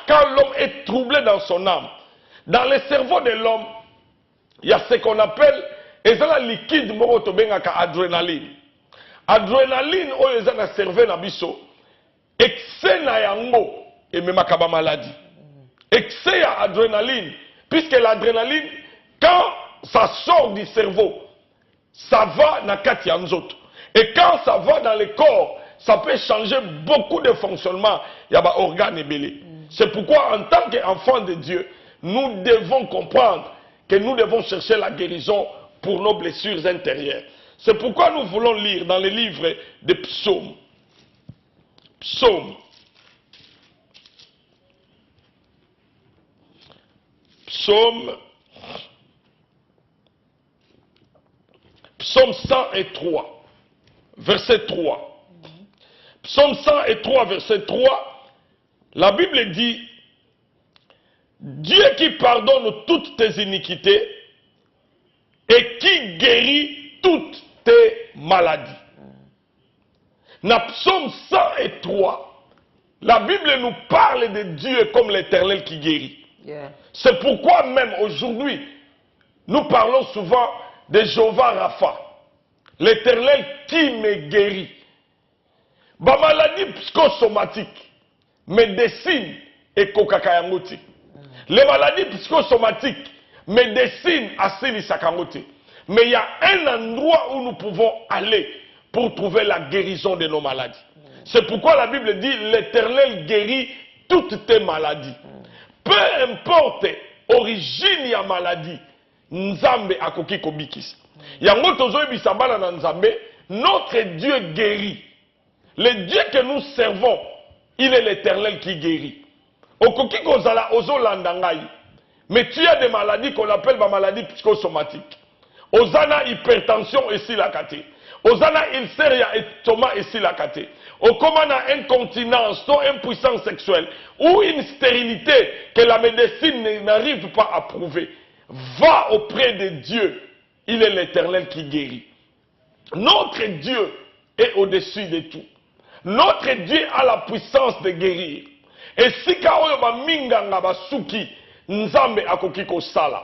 Quand l'homme est troublé dans son âme, dans le cerveau de l'homme, il y a ce qu'on appelle ezala liquide moko to bengaka adrénaline. Adrénaline oyo ezana cerveau na biso. Excès na yango et même akaba maladie. Excès à adrénaline, puisque l'adrénaline, quand ça sort du cerveau, ça va dans kati ya nzoto. Et quand ça va dans le corps, ça peut changer beaucoup de fonctionnements. Il y a des organes belés. C'est pourquoi en tant qu'enfants de Dieu, nous devons comprendre que nous devons chercher la guérison pour nos blessures intérieures. C'est pourquoi nous voulons lire dans les livres des psaumes. Psaume. Psaume 103, verset 3. Psaume 103, verset 3, la Bible dit, Dieu qui pardonne toutes tes iniquités et qui guérit toutes tes maladies. Dans Psaume 103, la Bible nous parle de Dieu comme l'Éternel qui guérit. Yeah. C'est pourquoi même aujourd'hui, nous parlons souvent de Jéhovah Rapha, l'Éternel qui me guérit. Ma maladie psychosomatique, médecine et kokakayangoti. Les maladies psychosomatiques, médecine asili sakangoti. Mais il y a un endroit où nous pouvons aller pour trouver la guérison de nos maladies. C'est pourquoi la Bible dit l'Éternel guérit toutes tes maladies. Peu importe l'origine de la maladie, Nzambe akoki kobikisa. Yango tozo ebisabala na Nzambe, notre Dieu guérit. Le Dieu que nous servons, il est l'Éternel qui guérit. Okoki kozala ozolanda ngai. Mais tu as des maladies qu'on appelle des maladies psychosomatiques. Ozana hypertension ici la kate. Ozana ulcère et estomac ici la kate. Okomana incontinence, non impuissance sexuelle ou une stérilité que la médecine n'arrive pas à prouver. Va auprès de Dieu. Il est l'Éternel qui guérit. Notre Dieu est au-dessus de tout. Notre Dieu a la puissance de guérir. Et si kaoyo ba minganga ba suki, Nzambe akoki ko sala.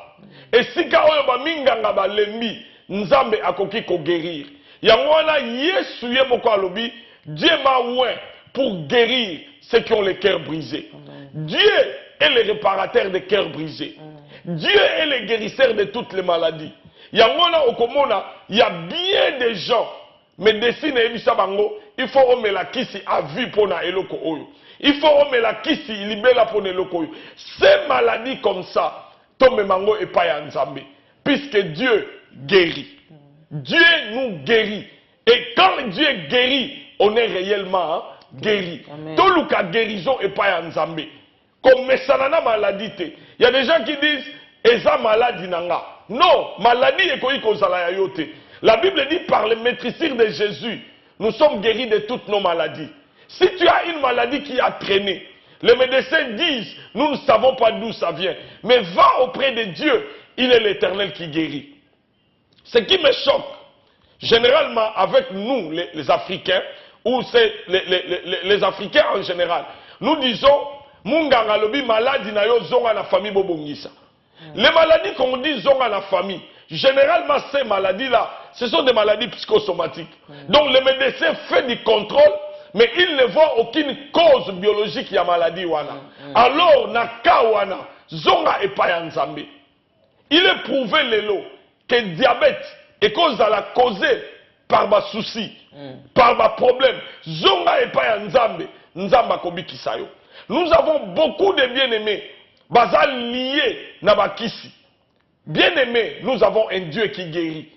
Et si kaoyo ba minganga ba lembi, Nzambe akoki ko guérir. Yangwana Yesu yemoko alobi, Dieu m'a oint pour guérir ceux qui ont le cœur brisé. Dieu est le réparateur des cœurs brisés. Dieu est le guérisseur de toutes les maladies. Yangwana okomona, il y a bien des gens, médecine et bisabango, il faut omer la kisi à vie pour na eloko oyo. Il faut omer la kisi libela pour na eloko oyo. Ces maladies comme ça, tombe mango et pas Nzambe. Puisque Dieu guérit. Dieu nous guérit. Et quand Dieu guérit, on est réellement guéri. Toluka guérison et pas Nzambe. Comme mesanana maladie. Il y a des gens qui disent, Eza maladie nanga. Non, maladie est kozala yote. La Bible dit par le maîtrisir de Jésus, nous sommes guéris de toutes nos maladies. Si tu as une maladie qui a traîné, les médecins disent, nous ne savons pas d'où ça vient. Mais va auprès de Dieu, il est l'Éternel qui guérit. Ce qui me choque, généralement avec nous, les Africains, ou c'est les Africains en général, nous disons, Munganga lobi maladie na yo zonga la famille bobongisa. Les maladies qu'on dit zonga la famille, généralement ces maladies-là, ce sont des maladies psychosomatiques. Donc le médecin fait du contrôle, mais il ne voit aucune cause biologique de la maladie wana. Alors, naka wana, zonga et pas Nzambe. Il est prouvé lelo que le diabète est causé par ma souci, par ma problème. Zonga et pas Nzambe, Nzamba kobi kisayo. Nous avons beaucoup de bien-aimés, bazal liés na bakisi. Bien-aimés, nous avons un Dieu qui guérit.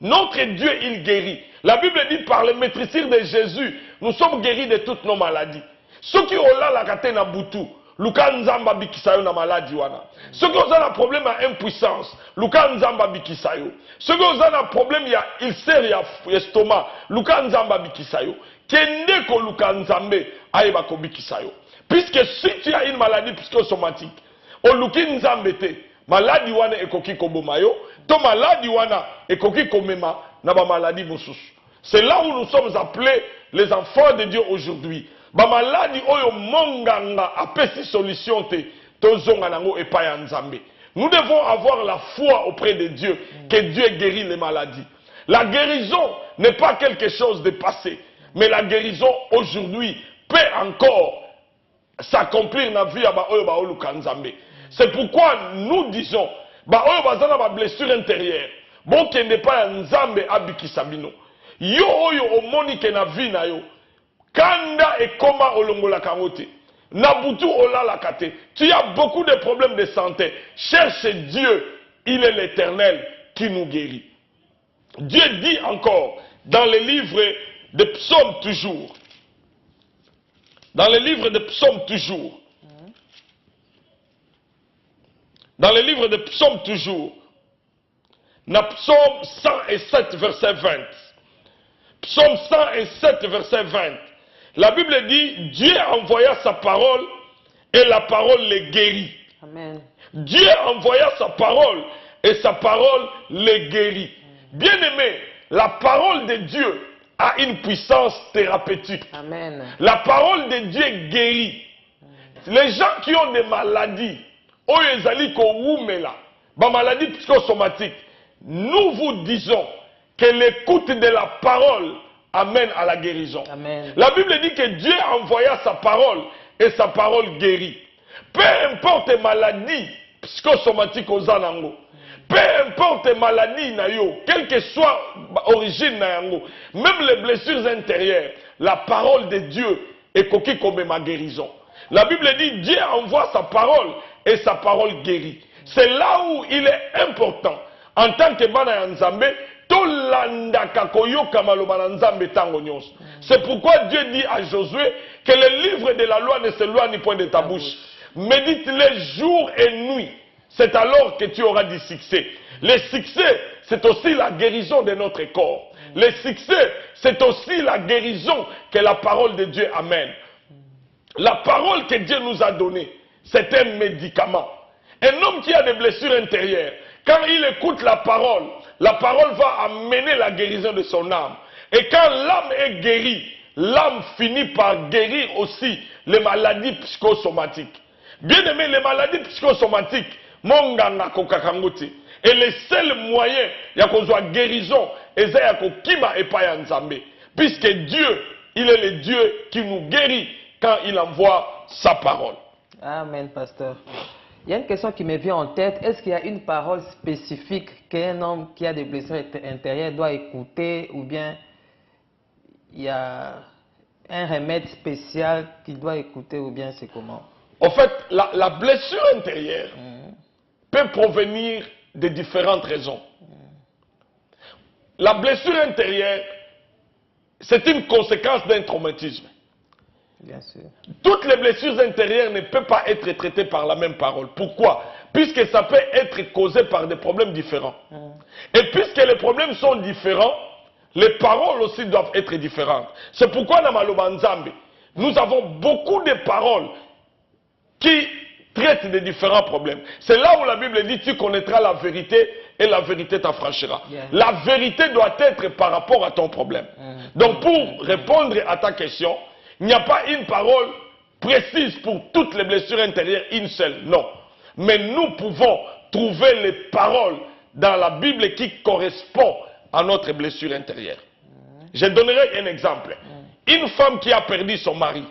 Notre Dieu, il guérit. La Bible dit par le maîtrisir de Jésus, nous sommes guéris de toutes nos maladies. Ceux qui ont là la kate na butu, Luka Nzamba bikisayo na maladie wana. Ceux qui ont un problème à impuissance, Luka Nzamba bikisayo. Ceux qui ont un problème ya ulcère ya estomac, Luka Nzamba bikisayo. Kende ko Luka Nzambe ayeba ko bikisayo. Puisque si tu as une maladie psychosomatique, o Luki Nzambe te, maladie wana ekoki koboma yo, to maladie wana ekoki komema na ba maladie mosusu. C'est là où nous sommes appelés les enfants de Dieu aujourd'hui. Ba maladie oyo monganga apesi solution te, to zonga nango epa ya Nzambe. Nous devons avoir la foi auprès de Dieu, que Dieu guérit les maladies. La guérison n'est pas quelque chose de passé, mais la guérison aujourd'hui peut encore s'accomplir dans la vie de Nzambe. C'est pourquoi nous disons, ba blessure intérieure, bon qui n'est pas Nzambe abikisabino. Yo oyo omoni ke na vie na yo, kanda e koma olongola kamote, nabutu olala kate. Tu as beaucoup de problèmes de santé. Cherche Dieu, il est l'Éternel qui nous guérit. Dieu dit encore dans le livre de Psaumes toujours. Dans le livre de Psaumes toujours. Dans le livre de Psaumes toujours. Dans Psaume 107 verset 20. Psaume 107 verset 20. La Bible dit, Dieu envoya sa parole et la parole les guérit. Amen. Dieu envoya sa parole et sa parole les guérit. Bien-aimé, la parole de Dieu a une puissance thérapeutique. Amen. La parole de Dieu guérit. Les gens qui ont des maladies, maladies psychosomatiques, nous vous disons que l'écoute de la parole amène à la guérison. Amen. La Bible dit que Dieu envoya sa parole et sa parole guérit. Peu importe les maladies psychosomatiques aux anango, peu importe les maladies, quelle que soit l'origine, même les blessures intérieures, la parole de Dieu est coquille comme ma guérison. La Bible dit Dieu envoie sa parole et sa parole guérit. C'est là où il est important, en tant que bana nzambe, c'est pourquoi Dieu dit à Josué que le livre de la loi ne s'éloigne point de ta bouche. Médite-les jour et nuit. C'est alors que tu auras du succès. Le succès, c'est aussi la guérison de notre corps. Le succès, c'est aussi la guérison que la parole de Dieu amène. La parole que Dieu nous a donnée, c'est un médicament. Un homme qui a des blessures intérieures, quand il écoute la parole va amener la guérison de son âme. Et quand l'âme est guérie, l'âme finit par guérir aussi les maladies psychosomatiques. Bien aimé, les maladies psychosomatiques, et le seul moyen de guérison, puisque Dieu, il est le Dieu qui nous guérit quand il envoie sa parole. Amen, pasteur. Il y a une question qui me vient en tête. Est-ce qu'il y a une parole spécifique qu'un homme qui a des blessures intérieures doit écouter, ou bien il y a un remède spécial qu'il doit écouter, ou bien c'est comment? En fait, la blessure intérieure peut provenir de différentes raisons. La blessure intérieure, c'est une conséquence d'un traumatisme. Bien sûr. Toutes les blessures intérieures ne peuvent pas être traitées par la même parole. Pourquoi? Puisque ça peut être causé par des problèmes différents. Et puisque les problèmes sont différents, les paroles aussi doivent être différentes. C'est pourquoi dans Maloba Nzambe, nous avons beaucoup de paroles qui traitent de différents problèmes. C'est là où la Bible dit tu connaîtras la vérité et la vérité t'affranchira. La vérité doit être par rapport à ton problème. Donc pour répondre à ta question, il n'y a pas une parole précise pour toutes les blessures intérieures, une seule, non. Mais nous pouvons trouver les paroles dans la Bible qui correspondent à notre blessure intérieure. Je donnerai un exemple. Une femme qui a perdu son mari,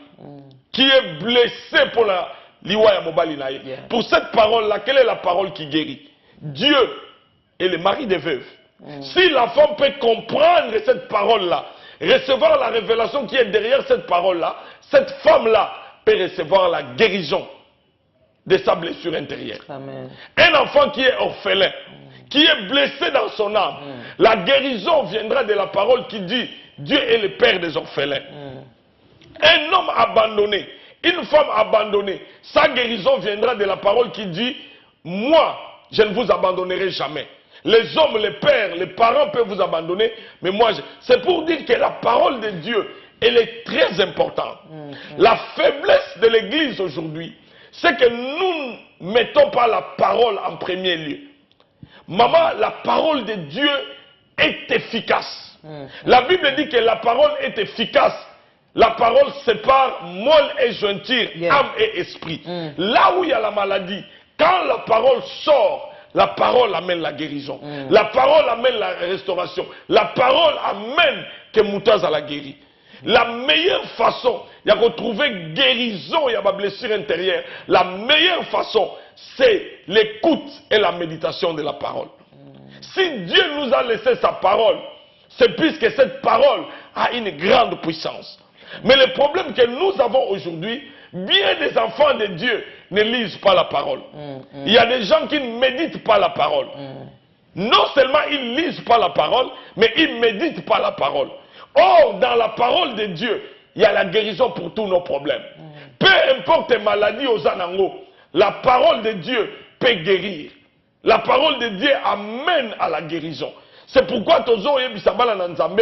qui est blessée pour la liwa ya mobali na ye. Pour cette parole-là, quelle est la parole qui guérit? Dieu est le mari des veuves. Si la femme peut comprendre cette parole-là, recevoir la révélation qui est derrière cette parole-là, cette femme-là peut recevoir la guérison de sa blessure intérieure. Amen. Un enfant qui est orphelin, qui est blessé dans son âme, la guérison viendra de la parole qui dit Dieu est le père des orphelins. Un homme abandonné, une femme abandonnée, sa guérison viendra de la parole qui dit moi, je ne vous abandonnerai jamais. Les hommes, les pères, les parents peuvent vous abandonner, mais moi, c'est pour dire que la parole de Dieu, elle est très importante. La faiblesse de l'Église aujourd'hui, c'est que nous ne mettons pas la parole en premier lieu. Maman, la parole de Dieu est efficace. La Bible dit que la parole est efficace. La parole sépare moelle et jointure, âme et esprit. Là où il y a la maladie, quand la parole sort, la parole amène la guérison. La parole amène la restauration. La parole amène que Moutaz a la guéri. La meilleure façon, il y a retrouver guérison, il y a ma blessure intérieure. La meilleure façon, c'est l'écoute et la méditation de la parole. Si Dieu nous a laissé sa parole, c'est puisque cette parole a une grande puissance. Mais le problème que nous avons aujourd'hui, bien des enfants de Dieu ne lisent pas la parole. Il y a des gens qui ne méditent pas la parole. Non seulement ils ne lisent pas la parole, mais ils ne méditent pas la parole. Or, dans la parole de Dieu, il y a la guérison pour tous nos problèmes. Peu importe les maladies aux anangos, la parole de Dieu peut guérir. La parole de Dieu amène à la guérison. C'est pourquoi Tozo Yebisabala Nanzambe,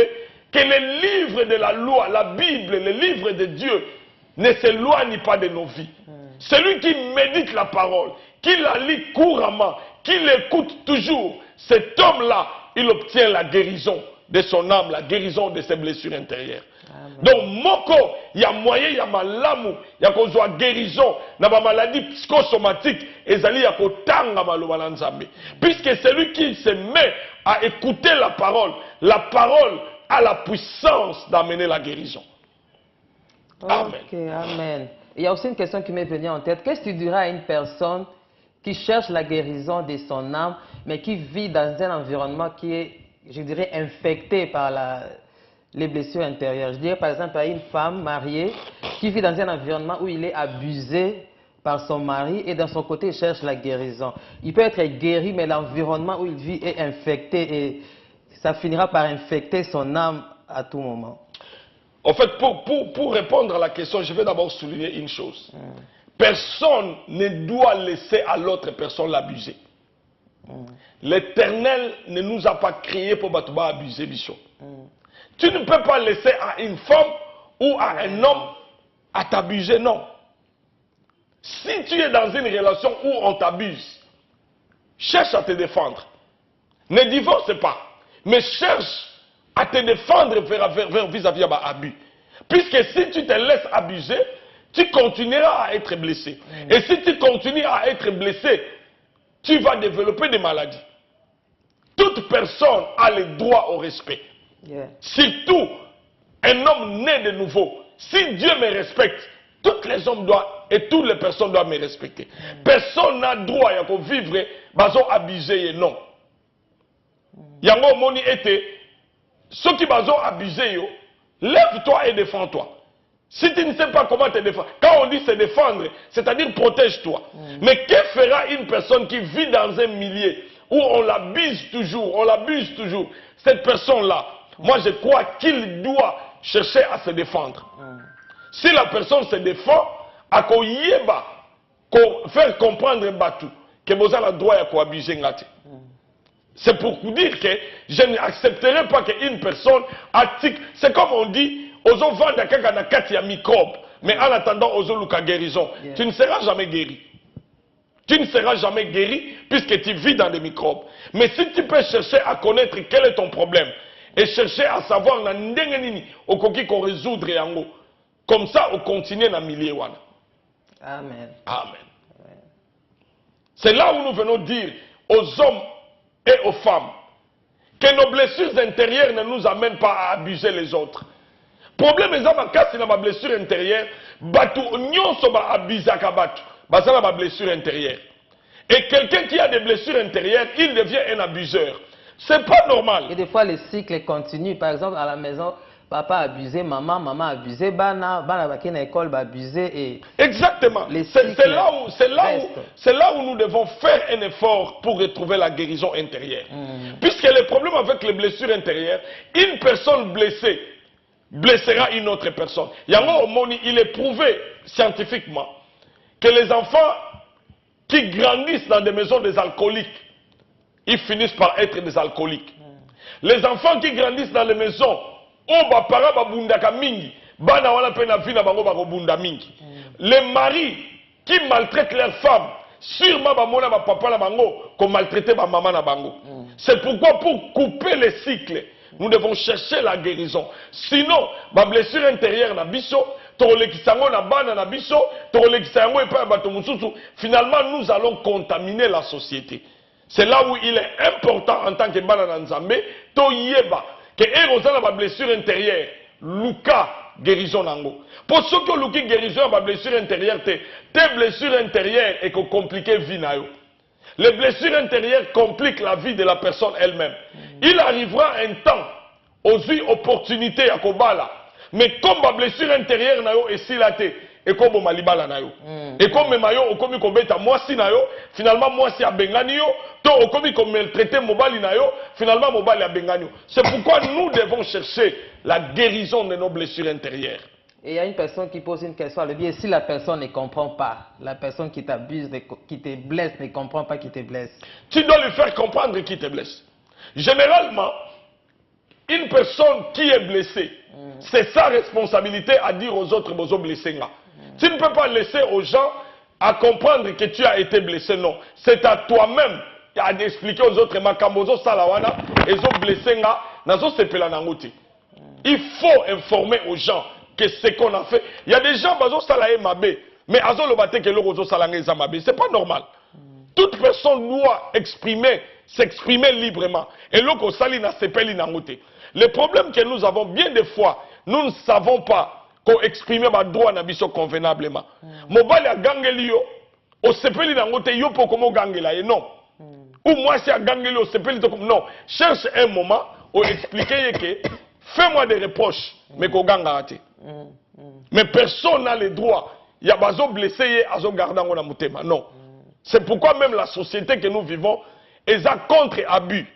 que les livres de la loi, la Bible, les livres de Dieu ne s'éloignent pas de nos vies. Celui qui médite la parole, qui la lit couramment, qui l'écoute toujours, cet homme-là, il obtient la guérison de son âme, la guérison de ses blessures intérieures. Amen. Donc, moko, il y a moyen, il y a malamu, il y a qu'on soit guérison, dans ma maladie psychosomatique, et il y a qu'on tanga maloba na nzambe. Puisque celui qui se met à écouter la parole a la puissance d'amener la guérison. Amen. Ok, amen. Il y a aussi une question qui m'est venue en tête. Qu'est-ce que tu diras à une personne qui cherche la guérison de son âme, mais qui vit dans un environnement qui est, je dirais, infecté par les blessures intérieures? Je dirais par exemple à une femme mariée qui vit dans un environnement où il est abusé par son mari et dans son côté il cherche la guérison. Il peut être guéri, mais l'environnement où il vit est infecté et ça finira par infecter son âme à tout moment. En fait, pour répondre à la question, je vais d'abord souligner une chose. Personne ne doit laisser à l'autre personne l'abuser. L'Éternel ne nous a pas créés pour abuser Bichon. Tu ne peux pas laisser à une femme ou à un homme à t'abuser, non. Si tu es dans une relation où on t'abuse, cherche à te défendre. Ne divorce pas, mais cherche à te défendre vis-à-vis de l'abus. Puisque si tu te laisses abuser, tu continueras à être blessé. Et si tu continues à être blessé, tu vas développer des maladies. Toute personne a le droit au respect. Surtout, un homme né de nouveau. Si Dieu me respecte, tous les hommes doivent et toutes les personnes doivent me respecter. Personne n'a droit à vivre abusé, non. Yango moni était, ceux qui sont abusés, lève-toi et défends-toi. Si tu ne sais pas comment te défendre, quand on dit se défendre, c'est-à-dire protège-toi. Mais que fera une personne qui vit dans un milieu où on l'abuse toujours, cette personne-là, moi je crois qu'il doit chercher à se défendre. Si la personne se défend, à faire comprendre Batu que vous avez le droit à abuser. C'est pour vous dire que je n'accepterai pas qu'une personne attique. C'est comme on dit, aux gens vendent un microbe, mais en attendant, aux gens guérison. Tu ne seras jamais guéri. Tu ne seras jamais guéri puisque tu vis dans des microbes. Mais si tu peux chercher à connaître quel est ton problème et chercher à savoir qu'on résoudre yango, comme ça, on continue dans le milieu. Amen. Amen. C'est là où nous venons dire aux hommes et aux femmes que nos blessures intérieures ne nous amènent pas à abuser les autres. Problème est que si ma blessure intérieure, batu nyonso ba abusaka batu, basala ma blessure intérieure. Et quelqu'un qui a des blessures intérieures, il devient un abuseur. C'est pas normal. Et des fois les cycles continuent. Par exemple à la maison, papa abusé, maman abusé, bana baki na école abusé et. Exactement. C'est là où nous devons faire un effort pour retrouver la guérison intérieure. Puisque le problème avec les blessures intérieures, une personne blessée blessera une autre personne. Il est prouvé scientifiquement que les enfants qui grandissent dans des maisons des alcooliques, ils finissent par être des alcooliques. Les enfants qui grandissent dans les maisons les maris qui maltraitent leurs femmes, sûrement maltraiter maman na bango. C'est pourquoi pour couper les cycles, nous devons chercher la guérison. Sinon, ma blessure intérieure na biso, finalement nous allons contaminer la société. C'est là où il est important en tant que bana nzambe to yeba que erosana ma blessure intérieure, Luka guérison nango. Pour ceux qui ont guérison ma blessure intérieure, tes blessures intérieures et que compliquer vie na yo. Les blessures intérieures compliquent la vie de la personne elle-même. Il arrivera un temps aux opportunités à Kobala, mais comme ma blessure intérieure na yo est silaté. Et comme malibala na yo. Et comme mayo okomi kobeta mwasi na yo, finalement mwasi a bengani yo, to okomi ko maltraiter mobali na yo, finalement mobali a bengani yo. C'est pourquoi nous devons chercher la guérison de nos blessures intérieures. Et il y a une personne qui pose une question à le bien, si la personne ne comprend pas, la personne qui t'abuse, qui te blesse, ne comprend pas qui te blesse. Tu dois lui faire comprendre qui te blesse. Généralement, une personne qui est blessée, c'est sa responsabilité à dire aux autres bozo blessés là. Tu ne peux pas laisser aux gens à comprendre que tu as été blessé, non. C'est à toi-même à expliquer aux autres makambozo salawana et zo blessé là nazo sepela nangote. Il faut informer aux gens que ce qu'on a fait. Il y a des gens bazo salaye mabe, mais azo lo bate que lo salangé za mabe, c'est pas normal. Toute personne doit s'exprimer librement. Et l'oko sali na sepeli nangote. Le problème que nous avons bien des fois, nous ne savons pas qu'on exprime ma droit na biso convenablement. Mobali a gangeli yo, o sepeli nangote yo po komo gangela et non. Ou moi si a gangeli o sepeli to comme non. Cherche un moment ou expliquer que fais-moi des reproches mais ko ganga ate. Mais personne n'a le droit. Il y a bazo blessé azo gardango na mutema. Non. C'est pourquoi même la société que nous vivons est contre abus.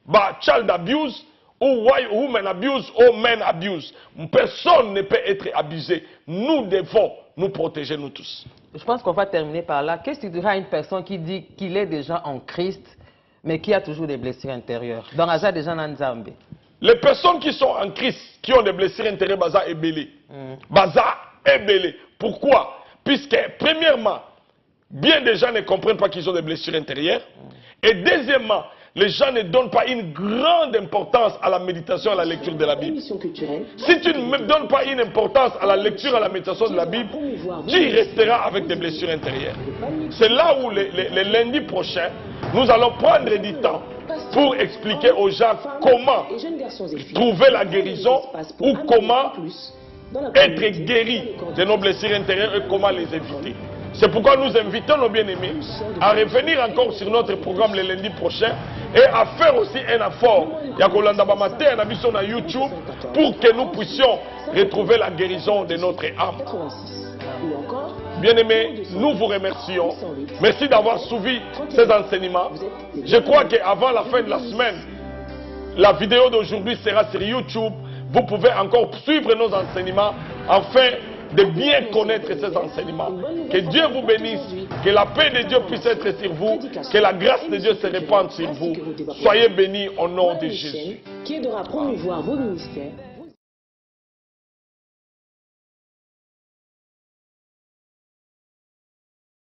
Bah child abuse ou woman abuse ou men abuse. Personne ne peut être abusé. Nous devons nous protéger, nous tous. Je pense qu'on va terminer par là. Qu'est-ce que tu diras à une personne qui dit qu'il est déjà en Christ, mais qui a toujours des blessures intérieures? Donc, il y a des gens en Zambie. Les personnes qui sont en Christ, qui ont des blessures intérieures, baza est belé. Baza est belé. Pourquoi? Puisque, premièrement, bien des gens ne comprennent pas qu'ils ont des blessures intérieures. Et deuxièmement, les gens ne donnent pas une grande importance à la méditation, à la lecture de la Bible. Si tu ne donnes pas une importance à la lecture, à la méditation de la Bible, tu resteras avec des blessures intérieures. C'est là où, le lundi prochain, nous allons prendre du temps pour expliquer aux gens comment trouver la guérison ou comment être guéri de nos blessures intérieures et comment les éviter. C'est pourquoi nous invitons nos bien-aimés à revenir encore sur notre programme le lundi prochain et à faire aussi un effort. Il y a sur YouTube pour que nous puissions retrouver la guérison de notre âme. Bien-aimés, nous vous remercions. Merci d'avoir suivi ces enseignements. Je crois qu'avant la fin de la semaine, la vidéo d'aujourd'hui sera sur YouTube. Vous pouvez encore suivre nos enseignements afin de bien connaître ces enseignements. Que Dieu vous bénisse, que la paix de Dieu puisse être sur vous, que la grâce de Dieu se répande sur vous. Soyez bénis au nom de Jésus. Qui aidera à promouvoir vos ministères